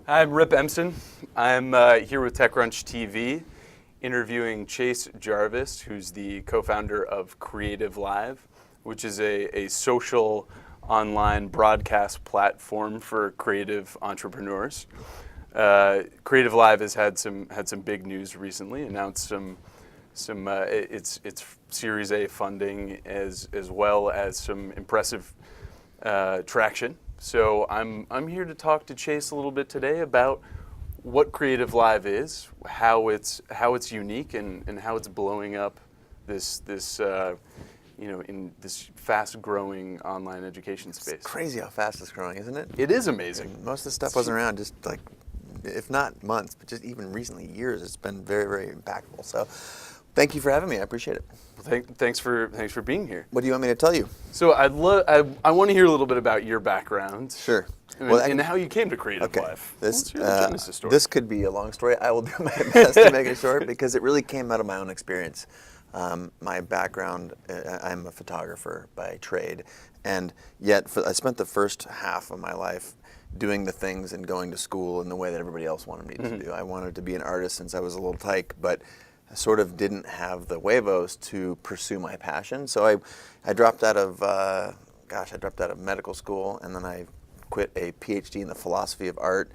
Hi, I'm Rip Emson. I'm here with Techcrunch TV, interviewing Chase Jarvis, who's the co-founder of CreativeLive, which is a social online broadcast platform for creative entrepreneurs. CreativeLive has had some big news recently. Announced its Series A funding as well as some impressive traction. So I'm here to talk to Chase a little bit today about what CreativeLive is, how it's unique, and how it's blowing up this in this fast-growing online education space. It's crazy how fast it's growing, isn't it? It is amazing. And most of the stuff wasn't around just like, if not months, but just even recently years. It's been very, very impactful. So thank you for having me. I appreciate it. Thanks for being here. What do you want me to tell you? So I want to hear a little bit about your background. Sure. And how you came to CreativeLive. Okay. What's your genesis story? This could be a long story. I will do my best to make it short because it really came out of my own experience. My background, I'm a photographer by trade, and yet I spent the first half of my life doing the things and going to school in the way that everybody else wanted me to do. I wanted to be an artist since I was a little tyke, but I sort of didn't have the huevos to pursue my passion. So I dropped out of medical school, and then I quit a PhD in the philosophy of art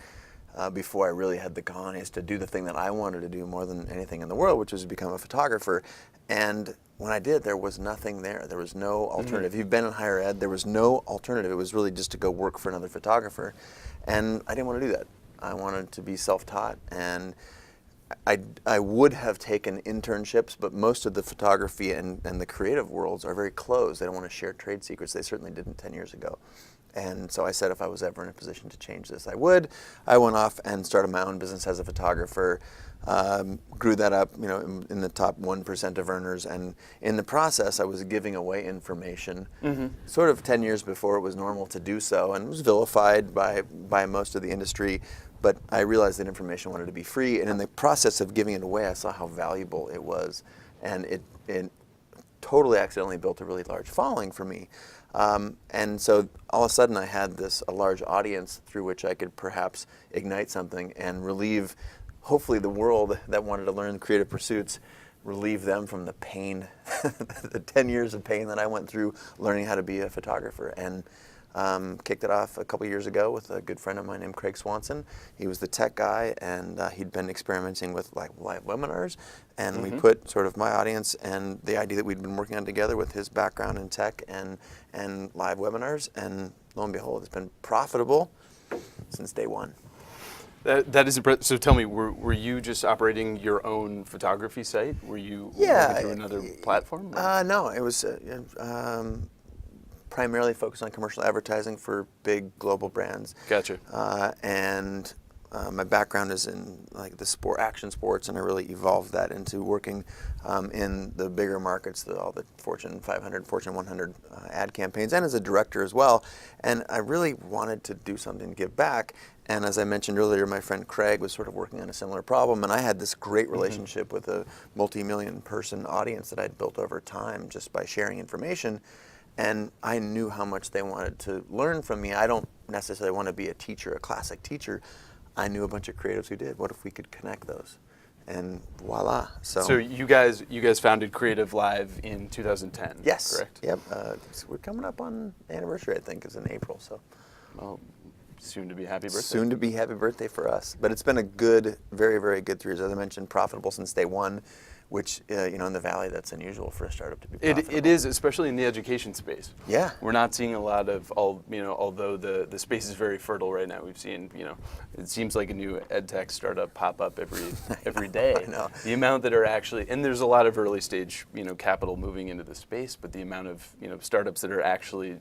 before I really had the cojones to do the thing that I wanted to do more than anything in the world, which was to become a photographer. And when I did, there was nothing there. There was no alternative. If you've been in higher ed, there was no alternative. It was really just to go work for another photographer. And I didn't want to do that. I wanted to be self-taught, and I would have taken internships, but most of the photography and the creative worlds are very closed. They don't want to share trade secrets. They certainly didn't 10 years ago. And so I said if I was ever in a position to change this, I would. I went off and started my own business as a photographer, grew that up, in the top 1% of earners. And in the process, I was giving away information sort of 10 years before it was normal to do so, and was vilified by most of the industry. But I realized that information wanted to be free, and in the process of giving it away, I saw how valuable it was, and it totally accidentally built a really large following for me. And so all of a sudden I had a large audience through which I could perhaps ignite something and relieve, hopefully, the world that wanted to learn creative pursuits, relieve them from the pain, the 10 years of pain that I went through learning how to be a photographer. And kicked it off a couple years ago with a good friend of mine named Craig Swanson. He was the tech guy, and he'd been experimenting with live webinars, and we put sort of my audience and the idea that we'd been working on together with his background in tech and live webinars, and lo and behold, it's been profitable since day one. That is impressive. So tell me, were you just operating your own photography site? Were you working through another platform? No, it was primarily focused on commercial advertising for big global brands. Gotcha. And my background is in like the action sports, and I really evolved that into working in the bigger markets, all the Fortune 500, Fortune 100 ad campaigns, and as a director as well. And I really wanted to do something to give back. And as I mentioned earlier, my friend Craig was sort of working on a similar problem, and I had this great relationship with a multi-million person audience that I'd built over time just by sharing information. And I knew how much they wanted to learn from me. I don't necessarily want to be a teacher, a classic teacher. I knew a bunch of creatives who did. What if we could connect those? And voila. So you guys founded CreativeLive in 2010. Yes. Correct? Yep. We're coming up on anniversary, I think, is in April. So. Well, soon to be happy birthday. Soon to be happy birthday for us. But it's been a good, very, very good 3 years. As I mentioned, profitable since day one, which, in the Valley, that's unusual for a startup to be profitable. It is, especially in the education space. Yeah. We're not seeing a lot of, although the space is very fertile right now, we've seen, it seems like a new ed tech startup pop up every day. I know. The amount that are actually, and there's a lot of early stage, capital moving into the space, but the amount of, startups that are actually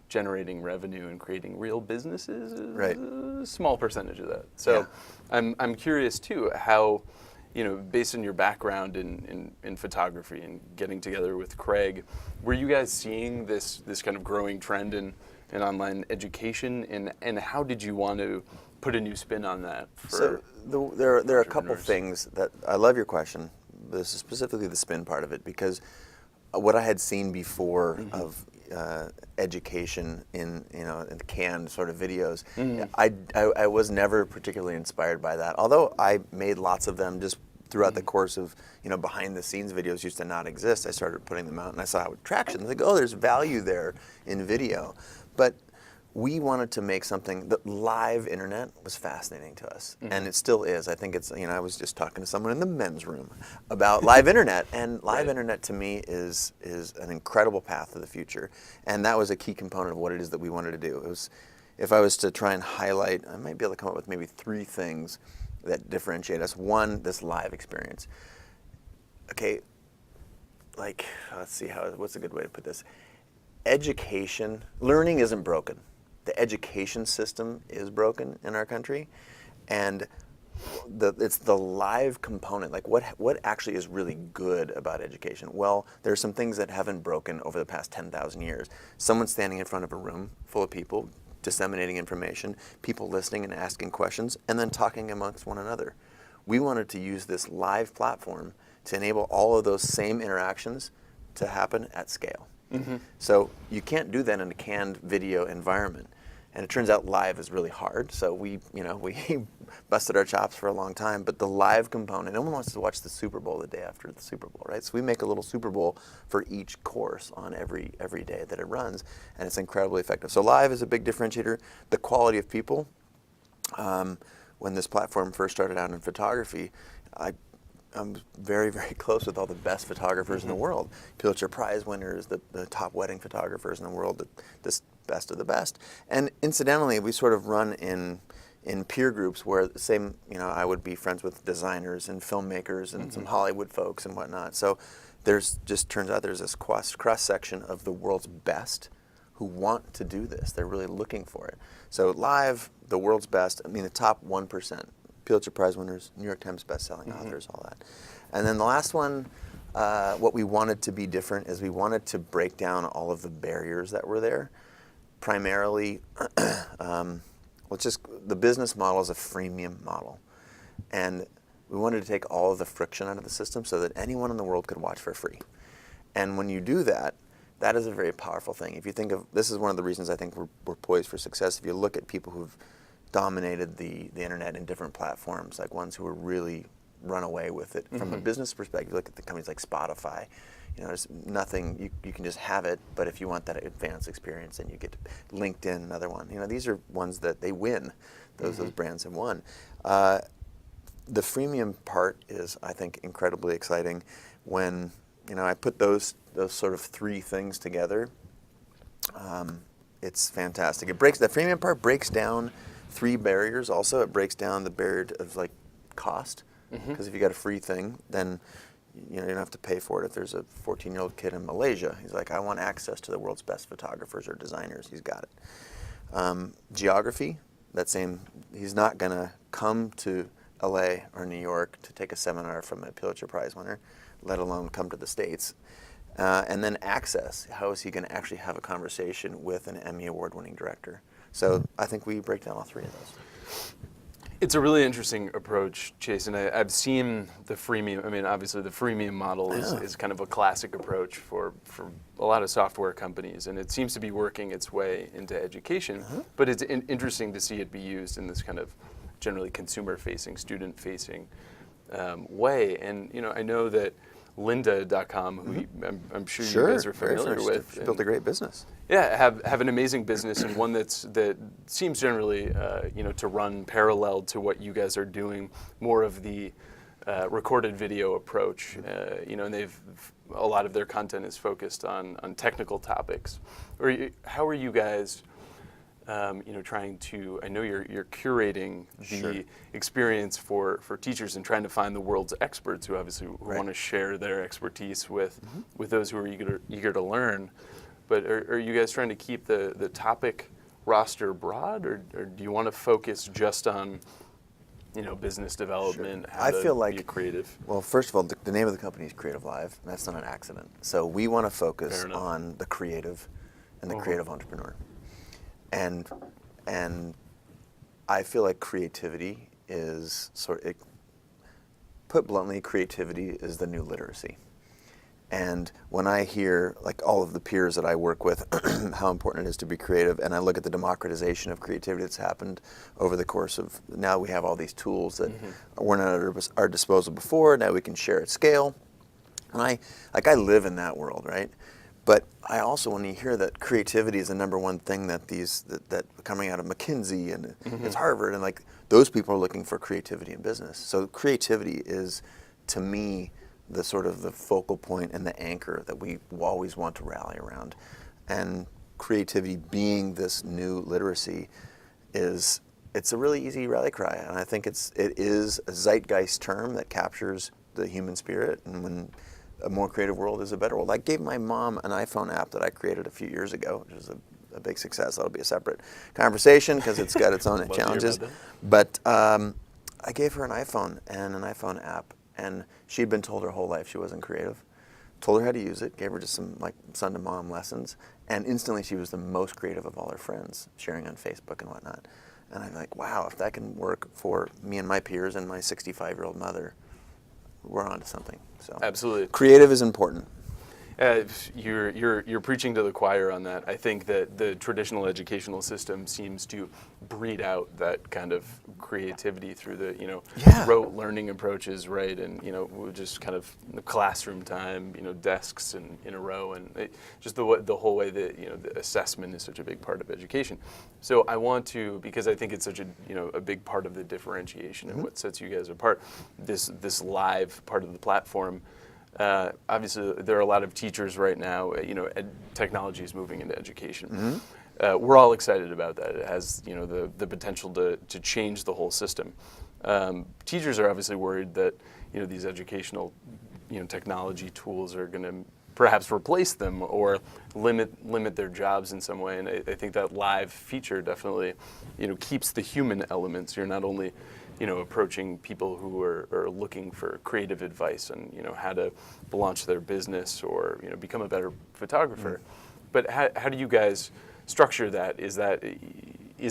generating revenue and creating real businesses is a small percentage of that. So yeah. I'm curious too how, based on your background in photography and getting together with Craig, were you guys seeing this kind of growing trend in online education, and how did you want to put a new spin on that? There are a couple things that I love your question. This is specifically the spin part of it, because what I had seen before of education in canned sort of videos. I was never particularly inspired by that. Although I made lots of them just throughout the course of behind the scenes videos used to not exist. I started putting them out and I saw traction. Like, oh, there's value there in video, but we wanted to make something that live internet was fascinating to us, and it still is. I think it's, I was just talking to someone in the men's room about live internet, and live internet to me is an incredible path to the future, and that was a key component of what it is that we wanted to do. It was, if I was to try and highlight, I might be able to come up with maybe 3 things that differentiate us. One, this live experience. Okay, like, let's see, what's a good way to put this? Education, learning isn't broken. The education system is broken in our country, and it's the live component. Like, what actually is really good about education? Well, there's some things that haven't broken over the past 10,000 years. Someone standing in front of a room full of people, disseminating information, people listening and asking questions, and then talking amongst one another. We wanted to use this live platform to enable all of those same interactions to happen at scale. So you can't do that in a canned video environment. And it turns out live is really hard. So we busted our chops for a long time. But the live component, no one wants to watch the Super Bowl the day after the Super Bowl, right? So we make a little Super Bowl for each course on every day that it runs, and it's incredibly effective. So live is a big differentiator. The quality of people. When this platform first started out in photography, I'm very, very close with all the best photographers in the world. Pulitzer Prize winners, the top wedding photographers in the world, the best of the best. And incidentally, we sort of run in peer groups where the same, I would be friends with designers and filmmakers and some Hollywood folks and whatnot. So turns out there's this cross-section of the world's best who want to do this. They're really looking for it. So live, the world's best, the top 1%. Pulitzer Prize winners, New York Times best-selling authors, all that. And then the last one, what we wanted to be different is we wanted to break down all of the barriers that were there. Primarily, the business model is a freemium model. And we wanted to take all of the friction out of the system so that anyone in the world could watch for free. And when you do that, that is a very powerful thing. If you think of, this is one of the reasons I think we're poised for success. If you look at people who've dominated the internet in different platforms, like ones who are really run away with it. From a business perspective, look at the companies like Spotify. There's nothing, you can just have it, but if you want that advanced experience, then you get LinkedIn, another one. These are ones that they win. Those brands have won. The freemium part is, I think, incredibly exciting. When I put those sort of 3 things together, it's fantastic. The freemium part breaks down 3 barriers. Also, it breaks down the barrier of cost, because if you got a free thing, then you don't have to pay for it. If there's a 14-year-old kid in Malaysia, he's like, I want access to the world's best photographers or designers. He's got it. Geography, he's not going to come to LA or New York to take a seminar from a Pulitzer Prize winner, let alone come to the States. And then access. How is he going to actually have a conversation with an Emmy Award-winning director? So I think we break down all 3 of those. It's a really interesting approach, Chase, and I've seen the freemium. Obviously the freemium model is kind of a classic approach for a lot of software companies, and it seems to be working its way into education. But it's interesting to see it be used in this kind of generally consumer-facing, student-facing way. And I know that Lynda.com, who I'm sure you guys are familiar with. She built a great business. Yeah, have an amazing business, and one that seems generally to run parallel to what you guys are doing, more of the recorded video approach. And a lot of their content is focused on technical topics. How are you guys trying to, I know you're curating the experience for teachers and trying to find the world's experts who obviously want to share their expertise with those who are eager to learn. But are you guys trying to keep the topic roster broad, or do you want to focus just on business development, how to be creative? Well, first of all, the name of the company is CreativeLive. That's not an accident. So we want to focus on the creative and the creative entrepreneur. And I feel like creativity is put bluntly, creativity is the new literacy. And when I hear, like, all of the peers that I work with, how important it is to be creative, and I look at the democratization of creativity that's happened over the course of, now we have all these tools that weren't at our disposal before, now we can share at scale. And I live in that world, right? But I also, when you hear that creativity is the number one thing that that coming out of McKinsey and it's Harvard, and like those people are looking for creativity in business. So creativity is, to me, the sort of the focal point and the anchor that we always want to rally around. And creativity being this new literacy it's a really easy rally cry. And I think it is a zeitgeist term that captures the human spirit, and when a more creative world is a better world. I gave my mom an iPhone app that I created a few years ago, which is a big success. That'll be a separate conversation because it's got its own challenges. But I gave her an iPhone and an iPhone app, and she'd been told her whole life she wasn't creative. Told her how to use it, gave her just some like son to mom lessons, and instantly she was the most creative of all her friends, sharing on Facebook and whatnot. And I'm like, wow, if that can work for me and my peers and my 65-year-old mother, we're onto something. So absolutely, creative is important. You're preaching to the choir on that. I think that the traditional educational system seems to breed out that kind of creativity through the rote learning approaches, right? And just kind of classroom time, desks and in a row, and just the whole way that the assessment is such a big part of education. So I want to, because I think it's such a big part of the differentiation and what sets you guys apart. This live part of the platform. Obviously, there are a lot of teachers right now. Technology is moving into education. We're all excited about that. It has, the potential to change the whole system. Teachers are obviously worried that, these educational, technology tools are going to perhaps replace them or limit their jobs in some way. And I think that live feature definitely, keeps the human elements. You're not only approaching people who are looking for creative advice on, how to launch their business or, become a better photographer. But how do you guys structure that? Is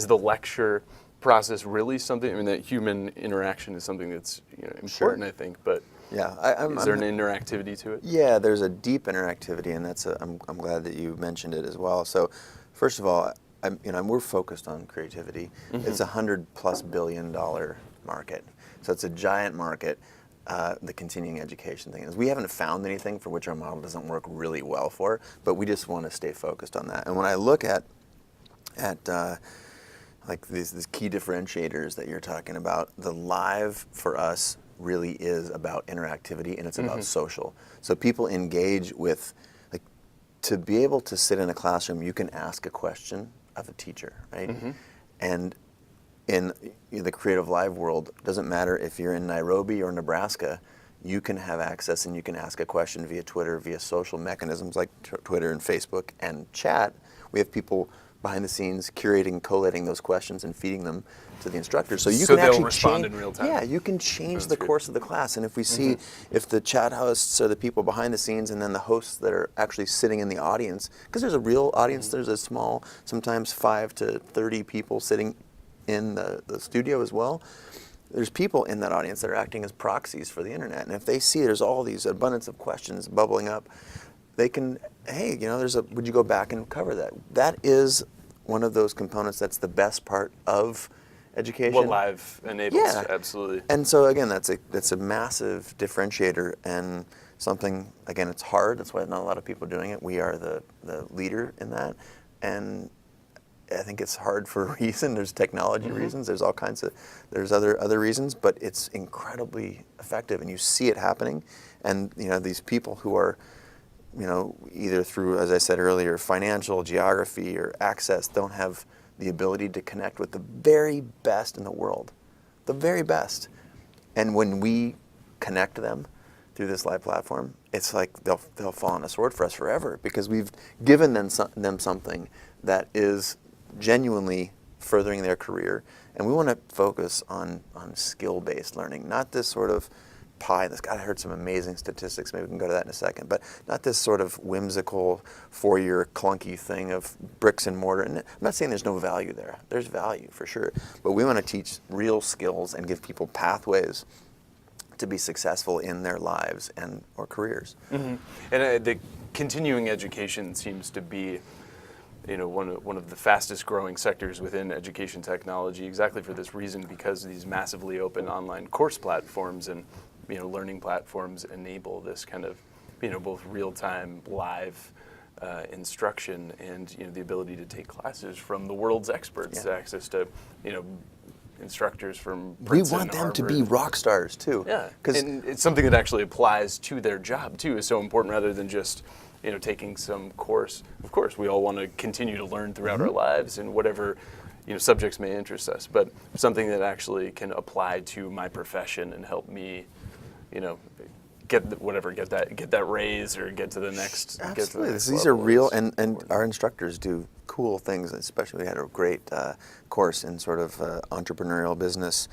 the lecture process really something? I mean, that human interaction is something that's important, I think. But yeah, is there an interactivity to it? Yeah, there's a deep interactivity, and I'm glad that you mentioned it as well. So, first of all, we're focused on creativity. It's $100+ billion market. So it's a giant market. The continuing education thing is we haven't found anything for which our model doesn't work really well for, but we just want to stay focused on that. And when I look at like these key differentiators that you're talking about, the live for us really is about interactivity, and it's about social. So people engage with, like, to be able to sit in a classroom, you can ask a question of a teacher, right? And in the CreativeLive world, it doesn't matter if you're in Nairobi or Nebraska, you can have access and you can ask a question via Twitter, via social mechanisms like Twitter and Facebook and chat. We have people behind the scenes curating, collating those questions and feeding them to the instructors. So you can actually respond in real time. Yeah, you can change the course of the class. And if we see, if the chat hosts are the people behind the scenes and then the hosts that are actually sitting in the audience, because there's a real audience, there's a small, sometimes 5 to 30 people sitting in the studio as well. There's people in that audience that are acting as proxies for the internet. And if they see there's all these abundance of questions bubbling up, they can, hey, would you go back and cover that? That is one of those components that's the best part of education. What live enables, absolutely. And so again, that's a massive differentiator and something, again, it's hard. That's why not a lot of people are doing it. We are the leader in that. And I think it's hard for a reason. There's technology reasons. There's all kinds of, there's other reasons, but it's incredibly effective, and you see it happening. And these people who are, either through, as I said earlier, financial, geography, or access, don't have the ability to connect with the very best in the world, the very best. And when we connect them through this live platform, it's like they'll fall on a sword for us forever, because we've given them something that is genuinely furthering their career. And we want to focus on skill-based learning, not this sort of pie in the sky. I heard some amazing statistics, maybe we can go to that in a second, but not this sort of whimsical 4-year clunky thing of bricks and mortar. And I'm not saying there's no value there. There's value for sure, but we want to teach real skills and give people pathways to be successful in their lives and or careers. Mm-hmm. And the continuing education seems to be, one of the fastest growing sectors within education technology, exactly for this reason, because these massively open online course platforms and learning platforms enable this kind of both real-time live instruction and the ability to take classes from the world's experts, access to instructors from Princeton, we want them Harvard. to be rock stars too. Yeah, and it's something that actually applies to their job too. Is so important rather than just taking some course. Of course, we all want to continue to learn throughout our lives and whatever subjects may interest us, but something that actually can apply to my profession and help me, get that raise or get to the next. Absolutely, these are real, and our instructors do cool things. Especially, we had a great course in sort of entrepreneurial business,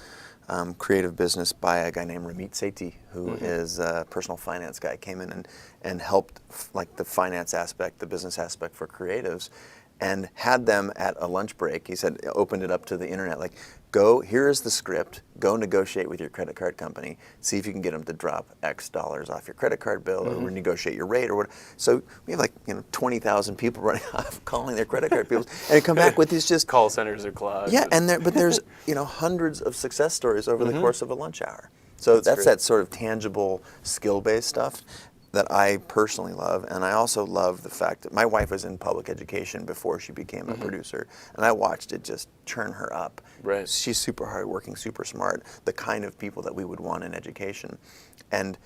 creative business by a guy named Ramit Sethi, who is a personal finance guy. Came in and helped like the finance aspect, the business aspect for creatives, and had them at a lunch break. He said, opened it up to the internet, like, go, here is the script, go negotiate with your credit card company, see if you can get them to drop X dollars off your credit card bill or renegotiate your rate or what. So we have like 20,000 people running off calling their credit card people and come back with these just call centers are clogged. Yeah, but there's hundreds of success stories over the course of a lunch hour. So that's great. that sort of tangible skill-based stuff that I personally love, and I also love the fact that my wife was in public education before she became a producer, and I watched it just churn her up. Right. She's super hardworking, super smart, the kind of people that we would want in education. And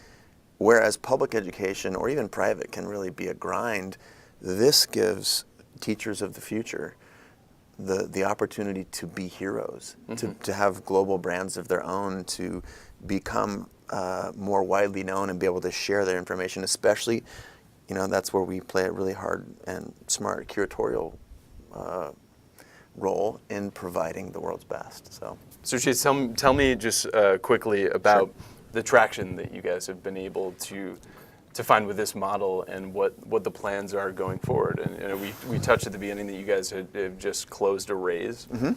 whereas public education or even private can really be a grind, this gives teachers of the future the opportunity to be heroes, to have global brands of their own, to become more widely known and be able to share their information, especially, that's where we play a really hard and smart curatorial role in providing the world's best. So Chase, tell me just quickly about the traction that you guys have been able to find with this model and what the plans are going forward. And we touched at the beginning that you guys have just closed a raise, 7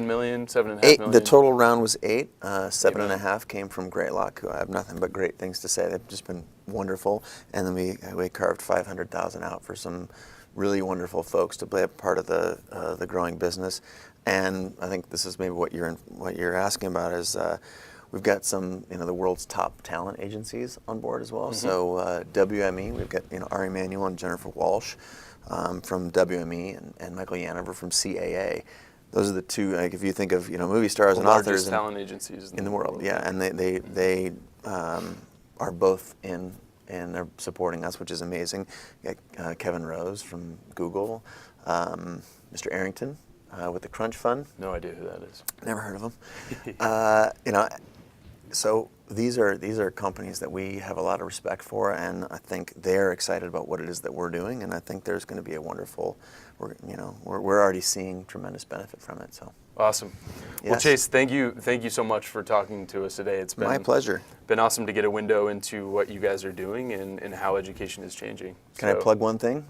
million, 7.5 million. The total round was 8. 7.5 came from Greylock, who I have nothing but great things to say. They've just been wonderful. And then we carved 500,000 out for some really wonderful folks to play a part of the growing business. And I think this is maybe what you're asking about is. We've got some, the world's top talent agencies on board as well. So WME, we've got, Ari Emanuel and Jennifer Walsh from WME and Michael Yanover from CAA. Those are the two, like if you think of, movie stars and authors. Largest talent agencies in the world. Yeah, and they are both in and they're supporting us, which is amazing. Kevin Rose from Google, Mr. Arrington with the Crunch Fund. No idea who that is. Never heard of them. So these are companies that we have a lot of respect for, and I think they're excited about what it is that we're doing, and I think there's going to be a wonderful. We're already seeing tremendous benefit from it. So awesome. Yes. Well, Chase, thank you so much for talking to us today. It's been my pleasure. Been awesome to get a window into what you guys are doing and how education is changing. Can I plug one thing?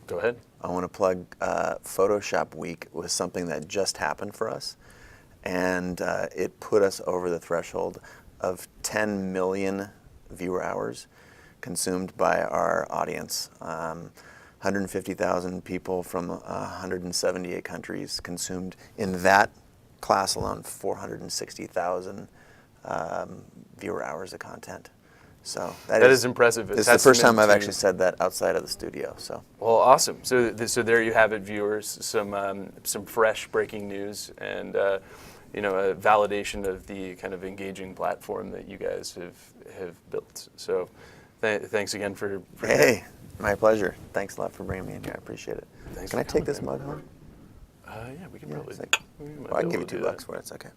Go ahead. I want to plug Photoshop Week was something that just happened for us, and it put us over the threshold of 10 million viewer hours consumed by our audience. 150,000 people from 178 countries consumed in that class alone 460,000 viewer hours of content. So that is impressive. It's the first time I've actually said that outside of the studio. So well, awesome. So there you have it, viewers. Some fresh breaking news and a validation of the kind of engaging platform that you guys have built. So thanks again for hey, my pleasure. Thanks a lot for bringing me in here. I appreciate it. Thanks. Can I take this mug home? Yeah, we can probably. Well, I can give you $2 for it. It's okay.